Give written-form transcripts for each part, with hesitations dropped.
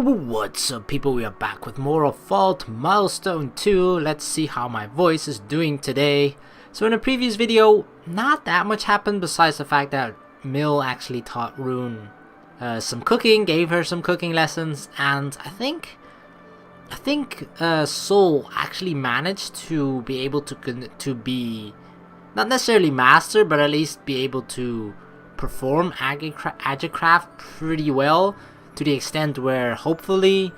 What's up, people? We are back with more of Fault Milestone 2. Let's see how my voice is doing today. So in a previous video, not that much happened besides the fact that Mill actually taught Rune some cooking, gave her some cooking lessons, and I think Sol actually managed to be able to be not necessarily master, but at least be able to perform Agicraft pretty well, to the extent where hopefully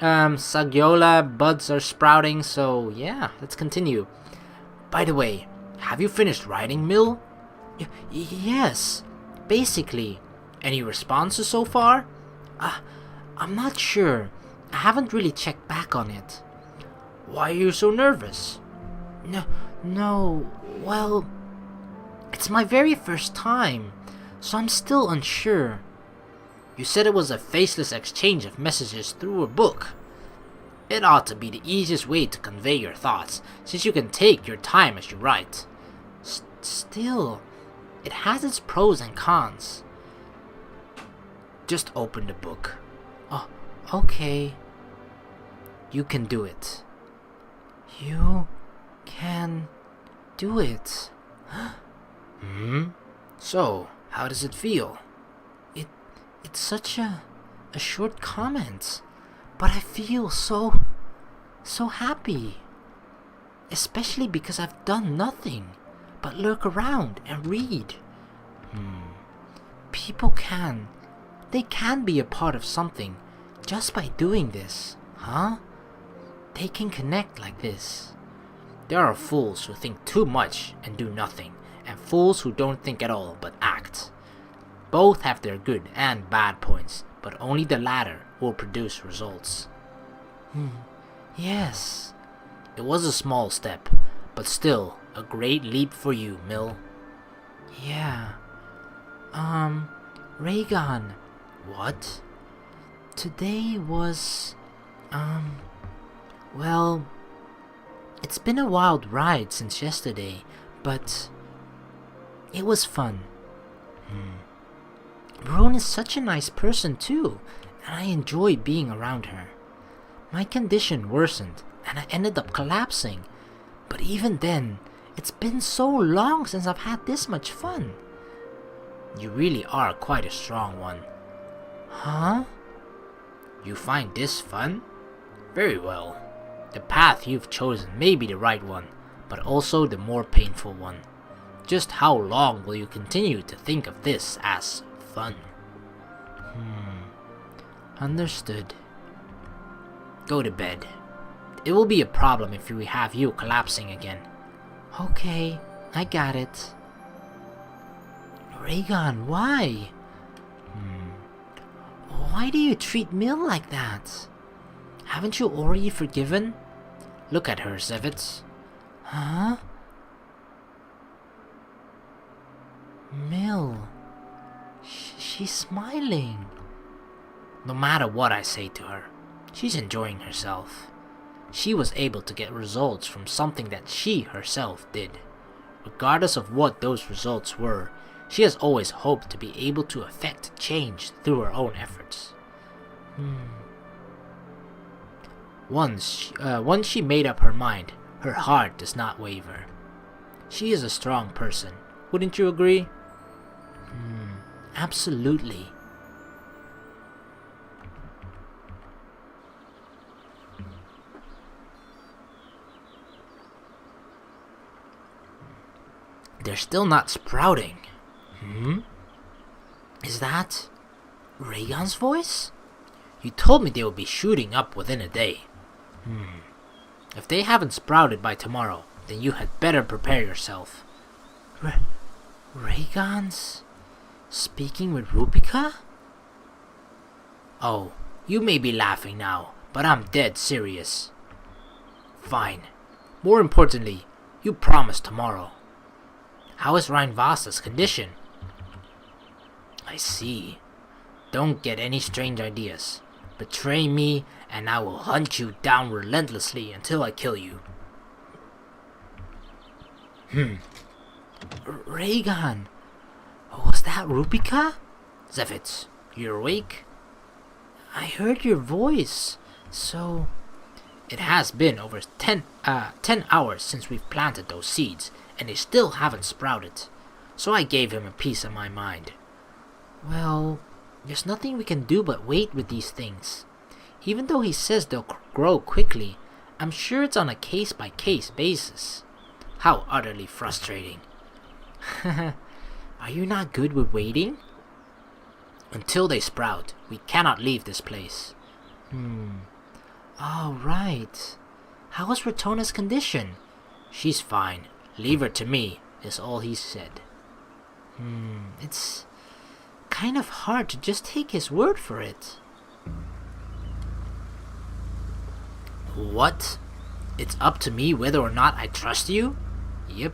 Sagyola buds are sprouting. So yeah, let's continue. By the way, have you finished writing, Mill? Yes, basically. Any responses so far? I'm not sure. I haven't really checked back on it. Why are you so nervous? No, well, it's my very first time, so I'm still unsure. You said it was a faceless exchange of messages through a book. It ought to be the easiest way to convey your thoughts, since you can take your time as you write. Still, it has its pros and cons. Just open the book. Oh, okay. You can do it. You can do it. So, how does it feel? It's such a short comment, but I feel so happy. Especially because I've done nothing but lurk around and read. People can be a part of something just by doing this, huh? They can connect like this. There are fools who think too much and do nothing, and fools who don't think at all but act. Both have their good and bad points, but only the latter will produce results. Yes. It was a small step, but still a great leap for you, Mill. Yeah. Raygon. What? Today was, well, it's been a wild ride since yesterday, but it was fun. Rune is such a nice person too, and I enjoy being around her. My condition worsened, and I ended up collapsing, but even then, it's been so long since I've had this much fun. You really are quite a strong one. Huh? You find this fun? Very well. The path you've chosen may be the right one, but also the more painful one. Just how long will you continue to think of this as fun? Understood. Go to bed. It will be a problem if we have you collapsing again. Okay, I got it. Raygon, why? Why do you treat Mill like that? Haven't you already forgiven? Look at her, Zevitz. Huh? Mill. She's smiling. No matter what I say to her, she's enjoying herself. She was able to get results from something that she herself did. Regardless of what those results were, she has always hoped to be able to affect change through her own efforts. Once she made up her mind, her heart does not waver. She is a strong person, wouldn't you agree? Absolutely. They're still not sprouting. Is that Raygon's voice? You told me they would be shooting up within a day. If they haven't sprouted by tomorrow, then you had better prepare yourself. Raygon's speaking with Rupika? Oh, you may be laughing now, but I'm dead serious. Fine. More importantly, you promised tomorrow. How is Reinvasta's condition? I see. Don't get any strange ideas. Betray me, and I will hunt you down relentlessly until I kill you. Raygon, was that Rupika? Zevitz, you're awake? I heard your voice. So, it has been over 10 hours since we've planted those seeds, and they still haven't sprouted. So I gave him a piece of my mind. Well, there's nothing we can do but wait with these things. Even though he says they'll grow quickly, I'm sure it's on a case-by-case basis. How utterly frustrating. Are you not good with waiting? Until they sprout, we cannot leave this place. Oh, right. How is Ratona's condition? She's fine. Leave her to me, is all he said. It's kind of hard to just take his word for it. What? It's up to me whether or not I trust you? Yep.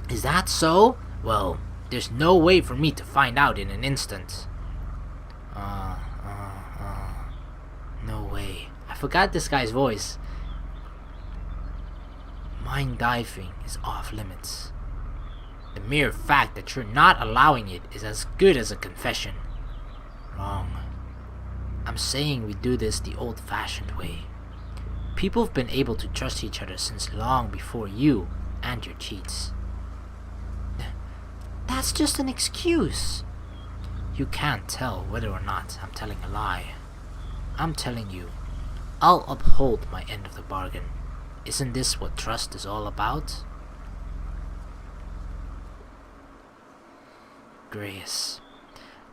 Is that so? Well, there's no way for me to find out in an instant. No way. I forgot this guy's voice. Mind diving is off limits. The mere fact that you're not allowing it is as good as a confession. Wrong. I'm saying we do this the old-fashioned way. People have been able to trust each other since long before you and your cheats. That's just an excuse. You can't tell whether or not I'm telling a lie. I'm telling you, I'll uphold my end of the bargain. Isn't this what trust is all about? Grayus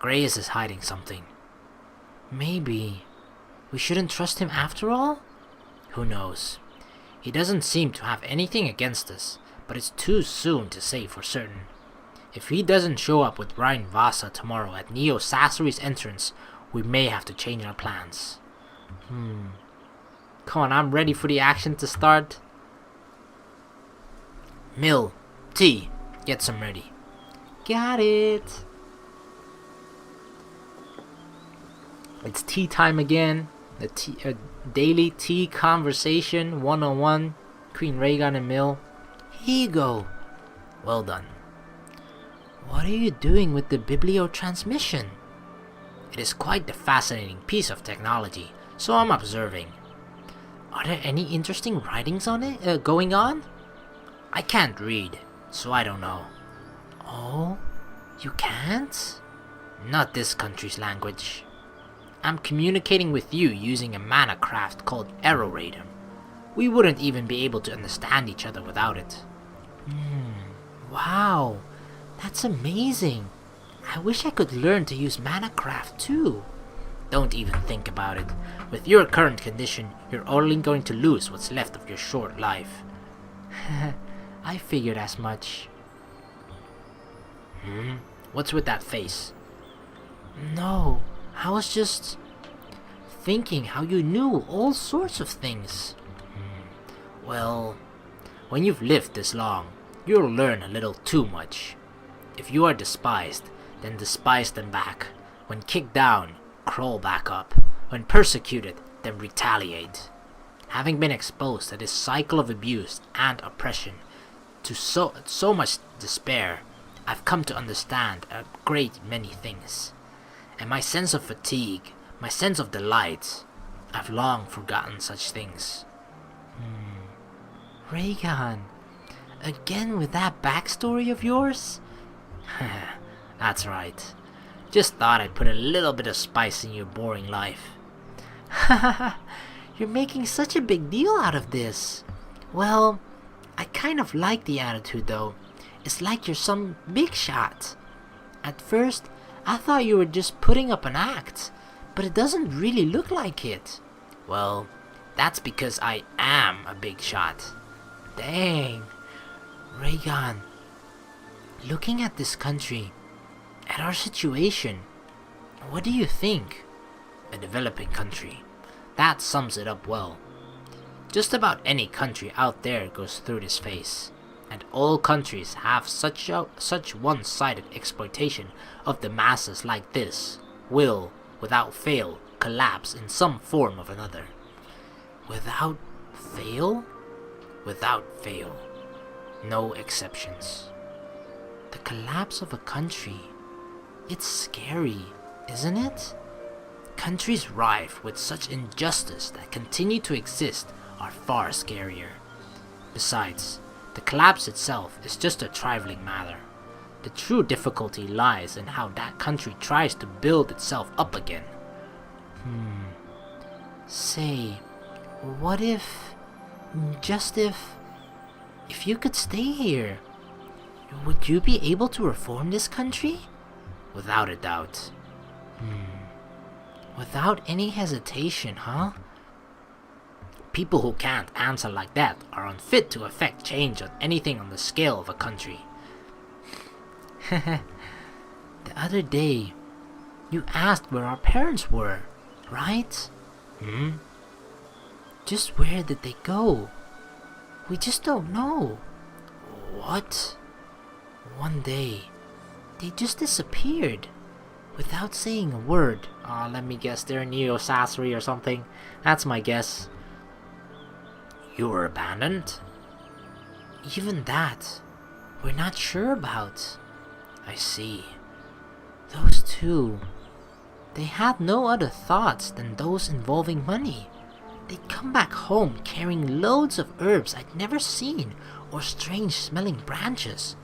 is hiding something. Maybe we shouldn't trust him after all? Who knows? He doesn't seem to have anything against us, but it's too soon to say for certain. If he doesn't show up with Ryan Vasa tomorrow at Neo Sasori's entrance, we may have to change our plans. Come on, I'm ready for the action to start. Mill, tea, get some ready. Got it. It's tea time again. The daily tea conversation 101. Queen Raygon and Mill. Here you go. Well done. What are you doing with the biblio transmission? It is quite the fascinating piece of technology, so I'm observing. Are there any interesting writings on it going on? I can't read, so I don't know. Oh, you can't? Not this country's language. I'm communicating with you using a mana craft called Aeroradar. We wouldn't even be able to understand each other without it. Wow, that's amazing. I wish I could learn to use mana craft too. Don't even think about it. With your current condition, you're only going to lose what's left of your short life. I figured as much. What's with that face? No, I was just thinking how you knew all sorts of things. Well, when you've lived this long, you'll learn a little too much. If you are despised, then despise them back. When kicked down, crawl back up. When persecuted, then retaliate. Having been exposed to this cycle of abuse and oppression, to so much despair, I've come to understand a great many things. And my sense of fatigue, my sense of delight, I've long forgotten such things. Raygon, again with that backstory of yours? That's right. Just thought I'd put a little bit of spice in your boring life. You're making such a big deal out of this. Well, I kind of like the attitude though. It's like you're some big shot. At first, I thought you were just putting up an act, but it doesn't really look like it. Well, that's because I am a big shot. Dang. Raygon, looking at this country, at our situation, what do you think? A developing country. That sums it up well. Just about any country out there goes through this phase, and all countries have such one-sided exploitation of the masses like this will, without fail, collapse in some form or another. Without fail? Without fail. No exceptions. The collapse of a country. It's scary, isn't it? countries rife with such injustice that continue to exist are far scarier. Besides, the collapse itself is just a trifling matter. The true difficulty lies in how that country tries to build itself up again. Say, what if, just if you could stay here, would you be able to reform this country? Without a doubt. Without any hesitation, huh? People who can't answer like that are unfit to affect change on anything on the scale of a country. The other day, you asked where our parents were, right? Just where did they go? We just don't know. What? One day, they just disappeared without saying a word. Let me guess, they're in Neo-Sasori or something. That's my guess. You were abandoned? Even that, we're not sure about. I see. Those two, they had no other thoughts than those involving money. They'd come back home carrying loads of herbs I'd never seen or strange smelling branches.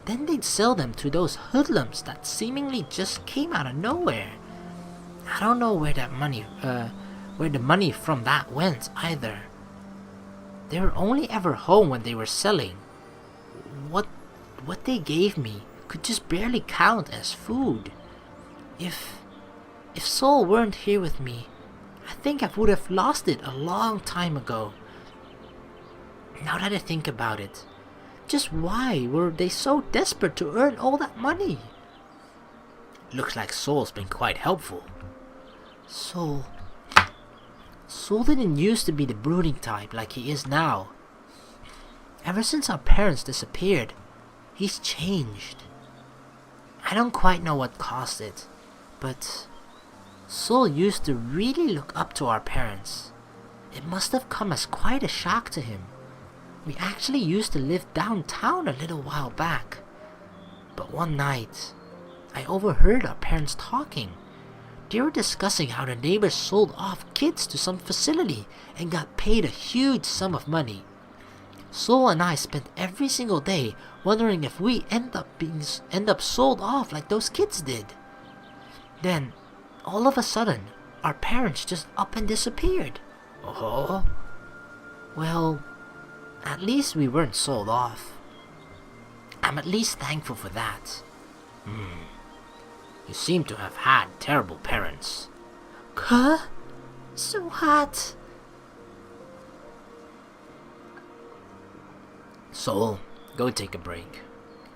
Then they'd sell them to those hoodlums that seemingly just came out of nowhere. I don't know where the money from that went either. They were only ever home when they were selling. What they gave me could just barely count as food. If Sol weren't here with me, I think I would have lost it a long time ago. Now that I think about it, just why were they so desperate to earn all that money? Looks like Sol's been quite helpful. Sol didn't used to be the brooding type like he is now. Ever since our parents disappeared, he's changed. I don't quite know what caused it, but Sol used to really look up to our parents. It must have come as quite a shock to him. We actually used to live downtown a little while back. But one night, I overheard our parents talking. They were discussing how the neighbors sold off kids to some facility and got paid a huge sum of money. Sol and I spent every single day wondering if we end up sold off like those kids did. Then, all of a sudden, our parents just up and disappeared. Oh? Well, at least we weren't sold off. I'm at least thankful for that. You seem to have had terrible parents. Huh? So hot. Sol, go take a break.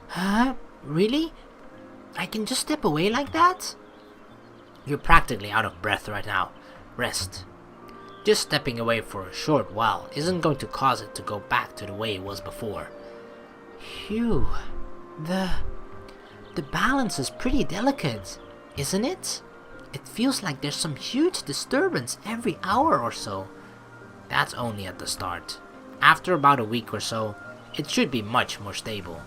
Huh? Really? I can just step away like that? You're practically out of breath right now. Rest. Just stepping away for a short while isn't going to cause it to go back to the way it was before. Phew. The balance is pretty delicate, isn't it? It feels like there's some huge disturbance every hour or so. That's only at the start. After about a week or so, it should be much more stable.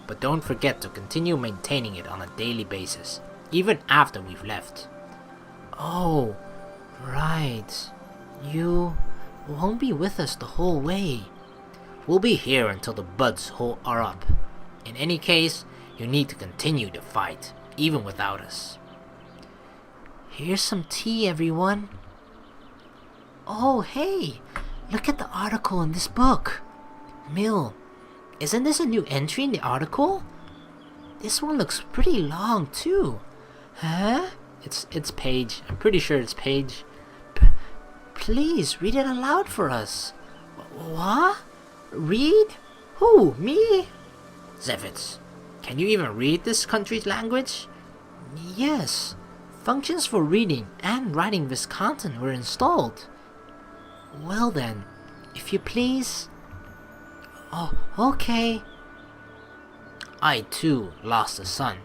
But don't forget to continue maintaining it on a daily basis, even after we've left. Oh, right. You won't be with us the whole way. We'll be here until the buds are up. In any case, you need to continue the fight, even without us. Here's some tea, everyone. Oh, hey! Look at the article in this book. Mill, isn't this a new entry in the article? This one looks pretty long, too. Huh? It's Paige. I'm pretty sure it's Paige. Please, read it aloud for us. What? Read? Who? Me? Zevitz, can you even read this country's language? Yes. Functions for reading and writing Wisconsin were installed. Well then, if you please. Oh, okay. I too lost a son.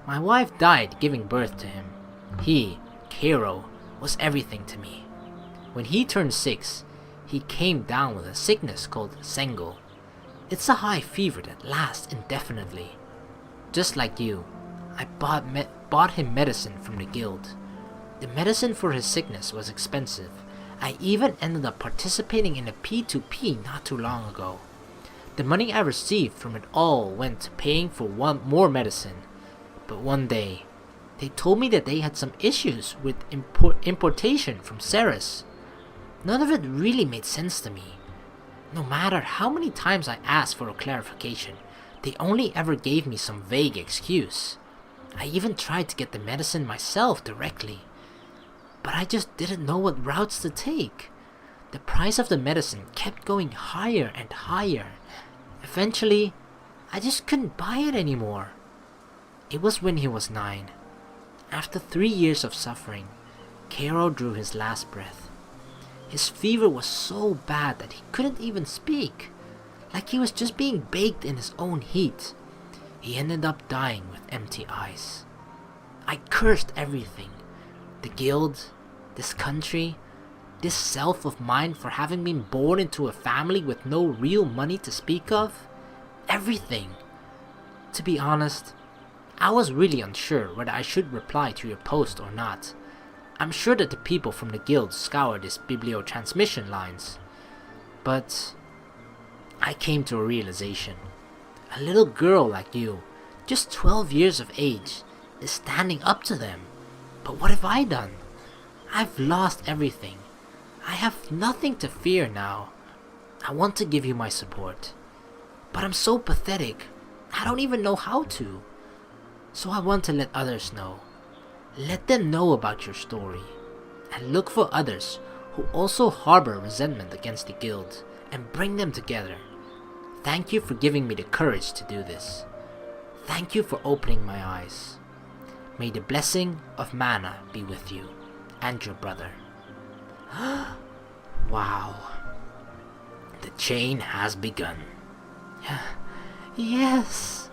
My wife died giving birth to him. He, Cairo, was everything to me. When he turned 6, he came down with a sickness called Sengo. It's a high fever that lasts indefinitely. Just like you, I bought him medicine from the guild. The medicine for his sickness was expensive. I even ended up participating in a P2P not too long ago. The money I received from it all went to paying for more medicine. But one day, they told me that they had some issues with importation from Ceres. None of it really made sense to me. No matter how many times I asked for a clarification, they only ever gave me some vague excuse. I even tried to get the medicine myself directly, but I just didn't know what routes to take. The price of the medicine kept going higher and higher. Eventually, I just couldn't buy it anymore. It was when he was 9. After 3 years of suffering, Cairo drew his last breath. His fever was so bad that he couldn't even speak, like he was just being baked in his own heat. He ended up dying with empty eyes. I cursed everything. The guild, this country, this self of mine for having been born into a family with no real money to speak of. Everything. To be honest, I was really unsure whether I should reply to your post or not. I'm sure that the people from the guild scoured his biblio transmission lines. But I came to a realization. A little girl like you, just 12 years of age, is standing up to them. But what have I done? I've lost everything. I have nothing to fear now. I want to give you my support. But I'm so pathetic. I don't even know how to. So I want to let others know. Let them know about your story. And look for others who also harbor resentment against the guild and bring them together. Thank you for giving me the courage to do this. Thank you for opening my eyes. May the blessing of mana be with you and your brother. Wow. The chain has begun. Yes.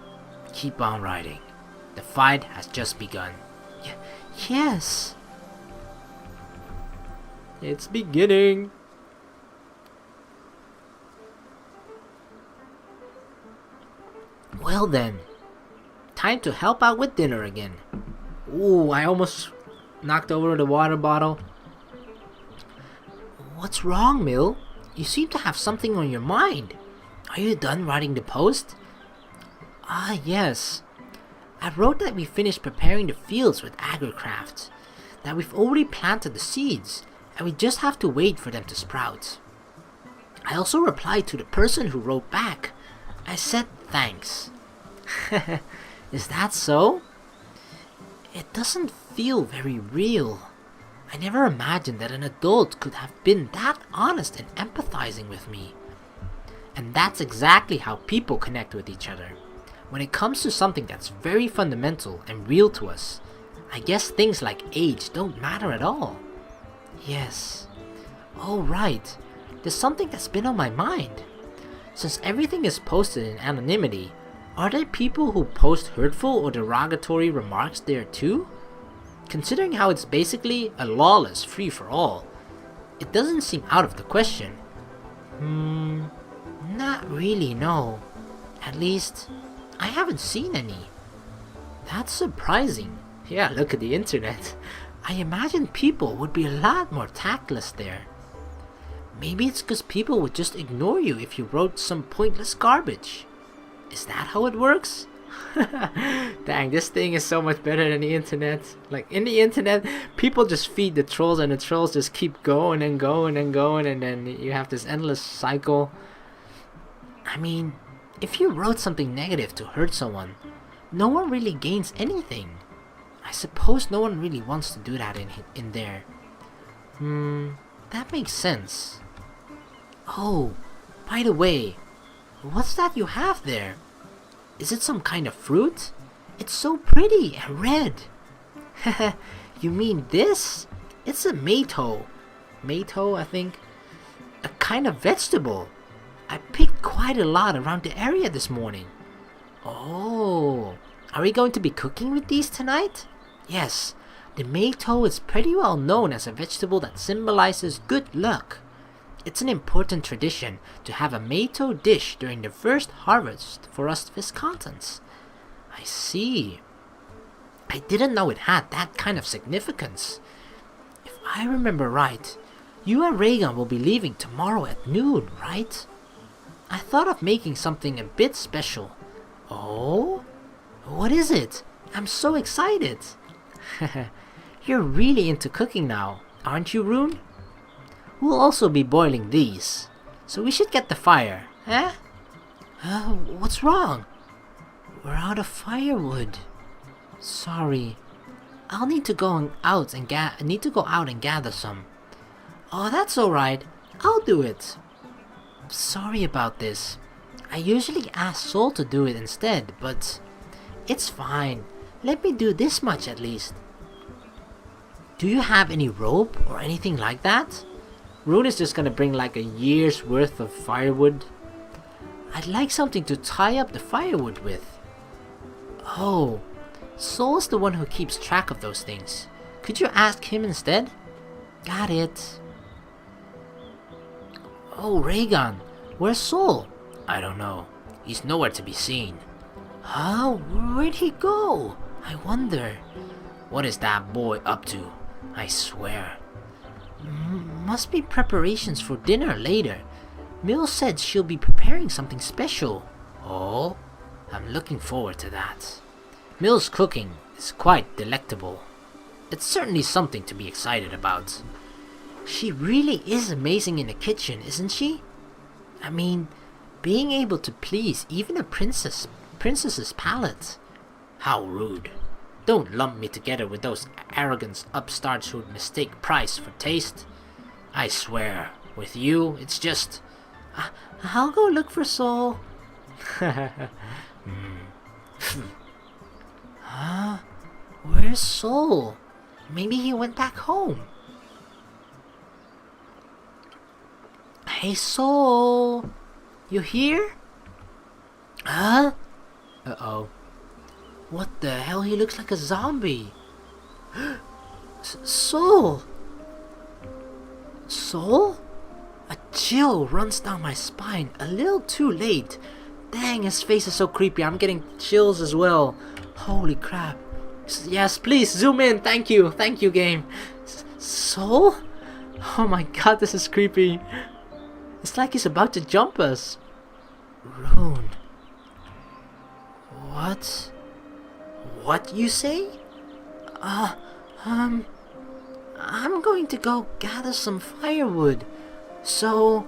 Keep on riding. The fight has just begun. Yes. It's beginning. Well then, time to help out with dinner again. Ooh, I almost knocked over the water bottle. What's wrong, Mill? You seem to have something on your mind. Are you done writing the post? Ah, yes. I wrote that we finished preparing the fields with agricraft, that we've already planted the seeds, and we just have to wait for them to sprout. I also replied to the person who wrote back. I said thanks. Is that so? It doesn't feel very real. I never imagined that an adult could have been that honest and empathizing with me. And that's exactly how people connect with each other. When it comes to something that's very fundamental and real to us, I guess things like age don't matter at all. Yes. Oh right, there's something that's been on my mind. Since everything is posted in anonymity, are there people who post hurtful or derogatory remarks there too? Considering how it's basically a lawless free-for-all, it doesn't seem out of the question. Not really, no. At least, I haven't seen any. That's surprising. Yeah, look at the internet. I imagine people would be a lot more tactless there. Maybe it's because people would just ignore you if you wrote some pointless garbage. Is that how it works? Dang, this thing is so much better than the internet. Like, in the internet, people just feed the trolls and the trolls just keep going and going and going, and then you have this endless cycle. I mean, if you wrote something negative to hurt someone, no one really gains anything. I suppose no one really wants to do that in there. That makes sense. Oh, by the way, what's that you have there? Is it some kind of fruit? It's so pretty and red. You mean this? It's a mato. Mato, I think. A kind of vegetable. I picked quite a lot around the area this morning. Oh, are we going to be cooking with these tonight? Yes, the mato is pretty well known as a vegetable that symbolizes good luck. It's an important tradition to have a mato dish during the first harvest for us Viscontans. I see. I didn't know it had that kind of significance. I remember right. You and Raygun will be leaving tomorrow at noon, right? I thought of making something a bit special. Oh? What is it? I'm so excited. You're really into cooking now, aren't you, Rune? We'll also be boiling these, so we should get the fire, eh? What's wrong? We're out of firewood. Sorry. I'll need to go out and gather some. Oh, that's alright. I'll do it. Sorry about this. I usually ask Sol to do it instead, but it's fine. Let me do this much at least. Do you have any rope or anything like that? Rune is just gonna bring like a year's worth of firewood. I'd like something to tie up the firewood with. Oh, Sol's the one who keeps track of those things. Could you ask him instead? Got it. Oh, Raygun, where's Sol? I don't know. He's nowhere to be seen. Huh? Where'd he go? I wonder. What is that boy up to? I swear. Must be preparations for dinner later. Mill said she'll be preparing something special. Oh, I'm looking forward to that. Mill's cooking is quite delectable. It's certainly something to be excited about. She really is amazing in the kitchen, isn't she? I mean, being able to please even a princess's palate. How rude. Don't lump me together with those arrogant upstarts who'd mistake price for taste. I swear, with you, it's just... I'll go look for Sol. Huh? Where's Sol? Maybe he went back home. Hey, Sol. You here? Huh? Uh-oh. What the hell? He looks like a zombie. Sol! Sol? A chill runs down my spine a little too late. Dang, his face is so creepy. I'm getting chills as well. Holy crap. Yes, please, zoom in. Thank you. Thank you, game. Sol? Oh my god, this is creepy. It's like he's about to jump us. Rune. What? What you say? I'm going to go gather some firewood. So,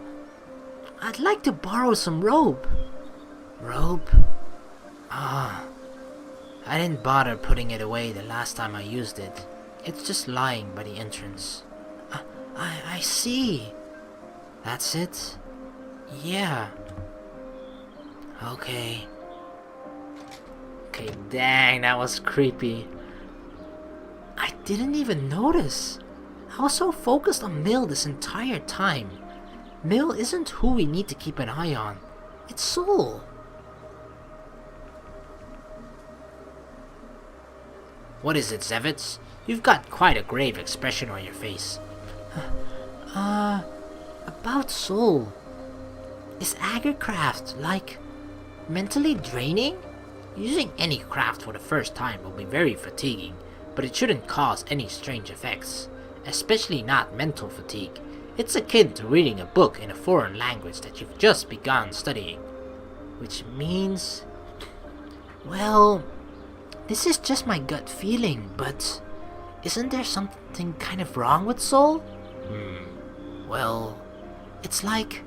I'd like to borrow some rope. Rope? I didn't bother putting it away the last time I used it. It's just lying by the entrance. I see. That's it? Yeah. Okay. Okay, dang, that was creepy. I didn't even notice. I was so focused on Mill this entire time. Mill isn't who we need to keep an eye on. It's Sol. What is it, Zevitz? You've got quite a grave expression on your face. About Sol. Is Aggercraft, like, mentally draining? Using any craft for the first time will be very fatiguing, but it shouldn't cause any strange effects, especially not mental fatigue. It's akin to reading a book in a foreign language that you've just begun studying. Which means... well, this is just my gut feeling, but isn't there something kind of wrong with Sol? Well, it's like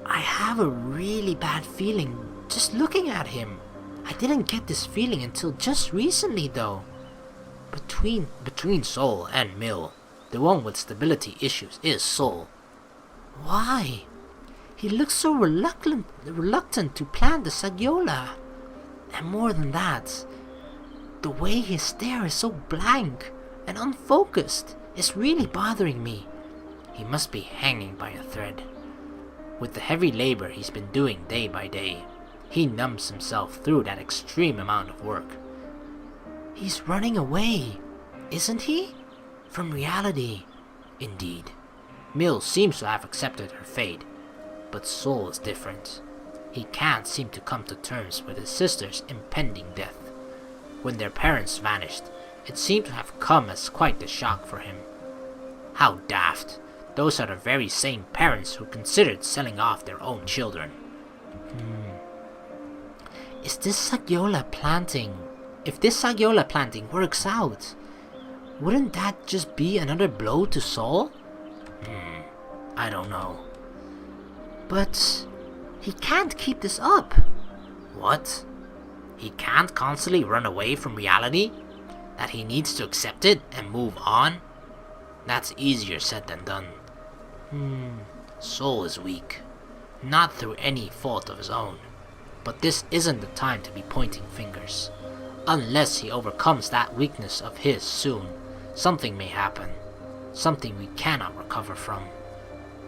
I have a really bad feeling just looking at him. I didn't get this feeling until just recently though. Between Sol and Mill, the one with stability issues is Sol. Why? He looks so reluctant to plant the Sagyola. And more than that, the way his stare is so blank and unfocused is really bothering me. He must be hanging by a thread. With the heavy labor he's been doing day by day, he numbs himself through that extreme amount of work. He's running away, isn't he? From reality. Indeed. Mill seems to have accepted her fate, but Sol is different. He can't seem to come to terms with his sister's impending death. When their parents vanished, it seemed to have come as quite a shock for him. How daft. Those are the very same parents who considered selling off their own children. Is this Sagyola planting? If this Sagyola planting works out, wouldn't that just be another blow to Sol? I don't know. But he can't keep this up. What? He can't constantly run away from reality? That he needs to accept it and move on? That's easier said than done. Sol is weak. Not through any fault of his own. But this isn't the time to be pointing fingers. Unless he overcomes that weakness of his soon, something may happen. Something we cannot recover from.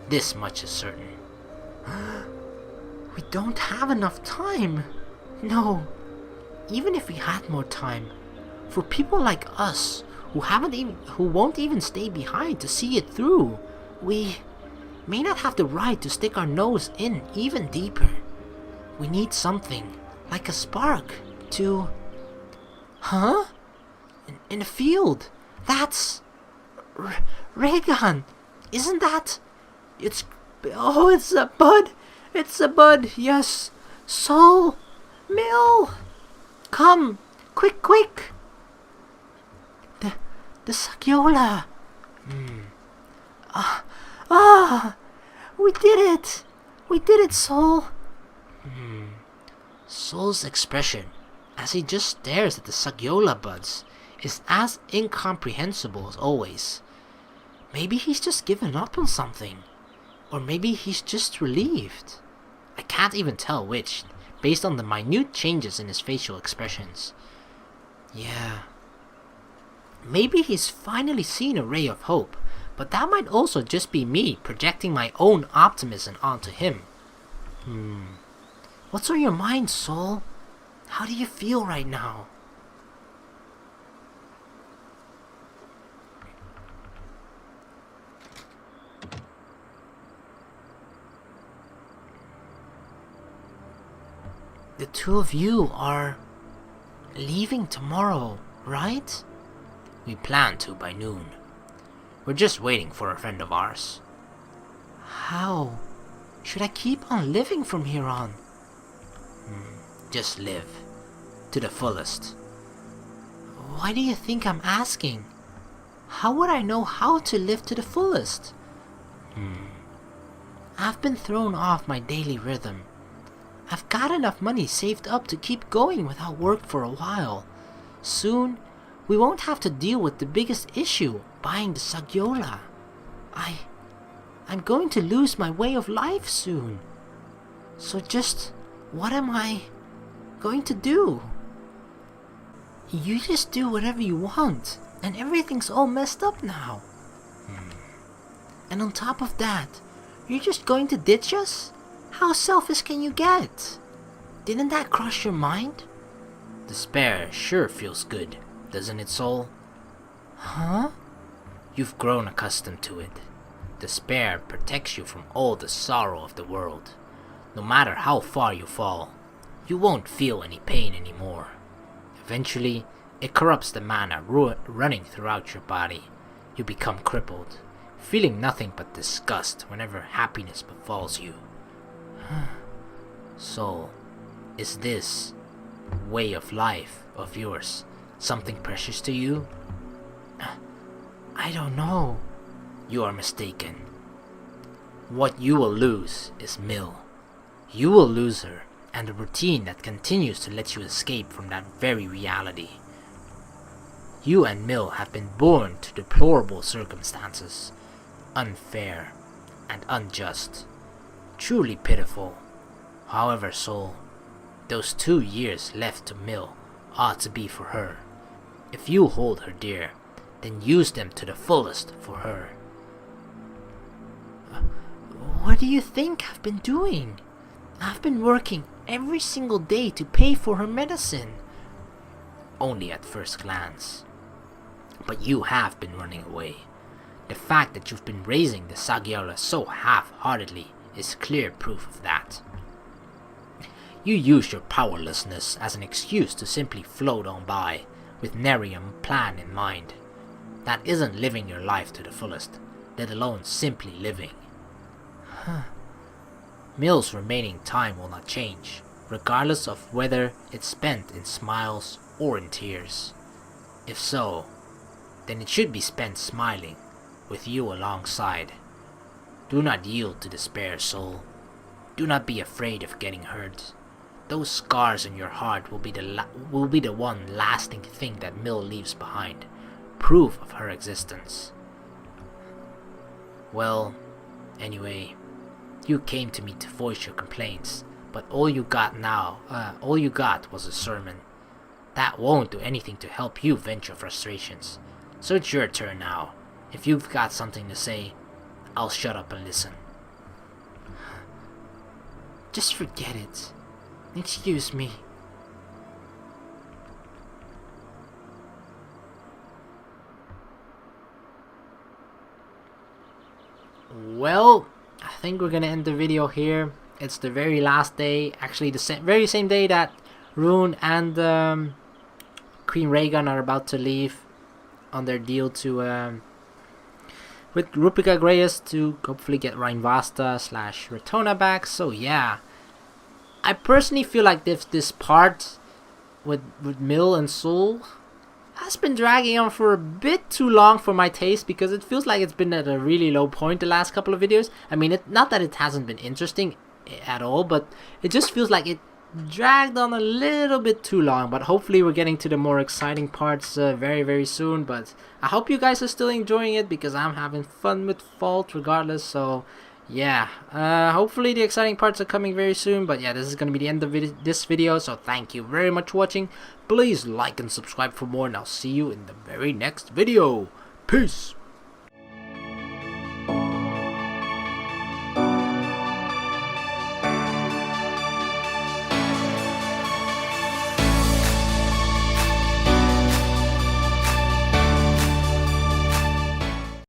This much is certain. We don't have enough time. No. Even if we had more time, for people like us who won't even stay behind to see it through, we may not have the right to stick our nose in even deeper. We need something like a spark to... Huh? In a field. That's... Raygun. Isn't that... It's a bud. It's a bud. Yes. Sol. Mill. Come. Quick, quick. The Sagyola. We did it. We did it, Sol. Sol's expression, as he just stares at the Sagyola buds, is as incomprehensible as always. Maybe he's just given up on something. Or maybe he's just relieved. I can't even tell which, based on the minute changes in his facial expressions. Yeah. Maybe he's finally seen a ray of hope, but that might also just be me projecting my own optimism onto him. What's on your mind, Sol? How do you feel right now? The two of you are leaving tomorrow, right? We plan to by noon. We're just waiting for a friend of ours. How? Should I keep on living from here on? Just live. To the fullest. Why do you think I'm asking? How would I know how to live to the fullest? I've been thrown off my daily rhythm. I've got enough money saved up to keep going without work for a while. Soon, we won't have to deal with the biggest issue, buying the Sagyola. I'm going to lose my way of life soon. So just, what am I going to do? You just do whatever you want, and everything's all messed up now. And on top of that, you're just going to ditch us? How selfish can you get? Didn't that cross your mind? Despair sure feels good, doesn't it, Sol? Huh? You've grown accustomed to it. Despair protects you from all the sorrow of the world. No matter how far you fall, you won't feel any pain anymore. Eventually, it corrupts the mana running throughout your body. You become crippled, feeling nothing but disgust whenever happiness befalls you. So, is this way of life of yours something precious to you? I don't know. You are mistaken. What you will lose is Mill. You will lose her, and the routine that continues to let you escape from that very reality. You and Mill have been born to deplorable circumstances, unfair and unjust, truly pitiful. However, Sol, those 2 years left to Mill ought to be for her. If you hold her dear, then use them to the fullest for her. What do you think I've been doing? I've been working every single day to pay for her medicine. Only at first glance. But you have been running away. The fact that you've been raising the Sagyola so half-heartedly is clear proof of that. You use your powerlessness as an excuse to simply float on by, with nary a plan in mind. That isn't living your life to the fullest, let alone simply living. Mill's remaining time will not change, regardless of whether it's spent in smiles or in tears. If so, then it should be spent smiling, with you alongside. Do not yield to despair, soul. Do not be afraid of getting hurt. Those scars in your heart will be the one lasting thing that Mill leaves behind, proof of her existence. Well, anyway, you came to me to voice your complaints, but all you got was a sermon. That won't do anything to help you vent your frustrations. So it's your turn now. If you've got something to say, I'll shut up and listen. Just forget it. Excuse me. Well, I think we're gonna end the video here. It's the very last day, actually the very same day that Rune and Queen Rhaegon are about to leave on their deal to with Rupica Greyes to hopefully get Rhaenvasta / Ratona back. So yeah, I personally feel like this part with Mill and Sol has been dragging on for a bit too long for my taste, because it feels like it's been at a really low point the last couple of videos. I mean, not that it hasn't been interesting at all, but it just feels like it dragged on a little bit too long. But hopefully we're getting to the more exciting parts very soon. But I hope you guys are still enjoying it, because I'm having fun with Fault regardless. So yeah, hopefully the exciting parts are coming very soon. But yeah, this is going to be the end of this video, so thank you very much for watching. Please like and subscribe for more, and I'll see you in the very next video. Peace.